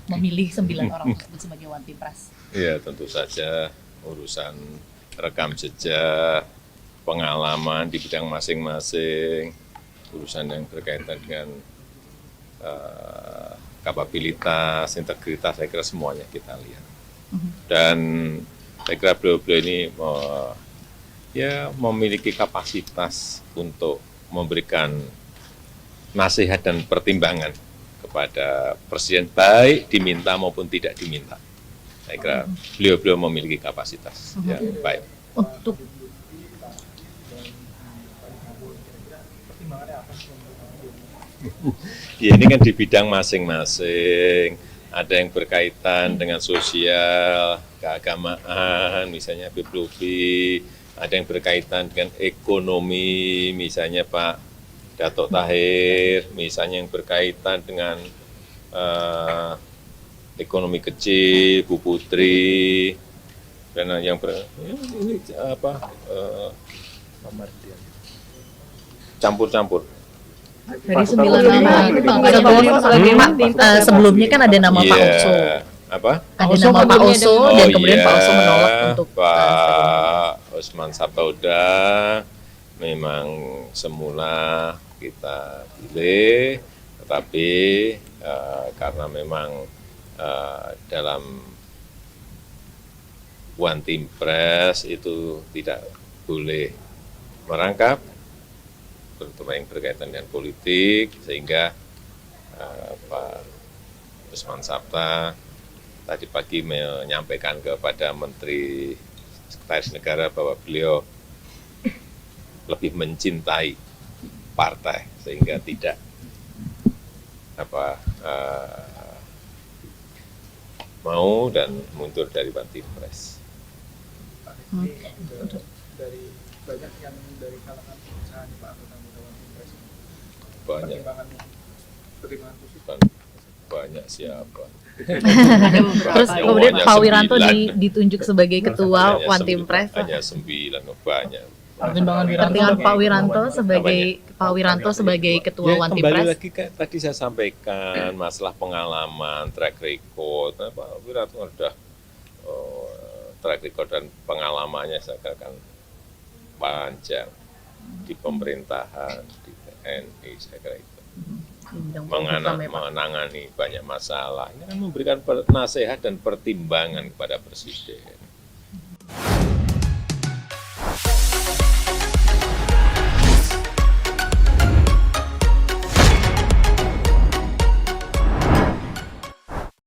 memilih 9 orang tersebut sebagai One Team Press? Ya tentu saja urusan rekam jejak, pengalaman di bidang masing-masing, urusan yang berkaitan dengan kapabilitas, integritas, saya kira semuanya kita lihat. Dan saya kira beliau-beliau ini ya memiliki kapasitas untuk memberikan nasihat dan pertimbangan kepada Presiden, baik diminta maupun tidak diminta. Saya kira beliau-beliau memiliki kapasitas yang baik. Untuk Ya ini kan di bidang masing-masing, ada yang berkaitan dengan sosial, keagamaan, misalnya Habib Lutfi, ada yang berkaitan dengan ekonomi, misalnya Pak Dato' Tahir, misalnya yang berkaitan dengan ekonomi kecil, Bu Putri, dan yang ini apa campur-campur. dari 9 nama, sebelumnya kan ada nama Pak Oso. Apa? Ada nama Pak Oso dan kemudian Pak Oso menolak untuk Pak Osman Sabtaudang memang semula kita pilih, tetapi karena memang dalam One Team Press itu tidak boleh merangkap, terutama yang berkaitan dengan politik, sehingga Pak Osman Sabta tadi pagi menyampaikan kepada Menteri Sekretaris Negara bahwa beliau lebih mencintai partai sehingga tidak mau dan mundur dari One Team Press. Dari banyak yang dari kalangan pengusaha Pak anggota One Team Press, Banyak, pertimbangan khusus banyak siapa. Terus kemudian Hanya Pak Wiranto 9. ditunjuk sebagai ketua One Team Press. Hanya 9, banyak. Pertimbangan Pak Wiranto sebagai ketua One Team Kembali Press. lagi kayak tadi saya sampaikan masalah pengalaman, track record. Pak Wiranto sudah track record dan pengalamannya saya katakan panjang di pemerintahan, di TNI, saya kira itu. Menangani banyak masalah. Ini kan memberikan nasihat dan pertimbangan kepada Presiden.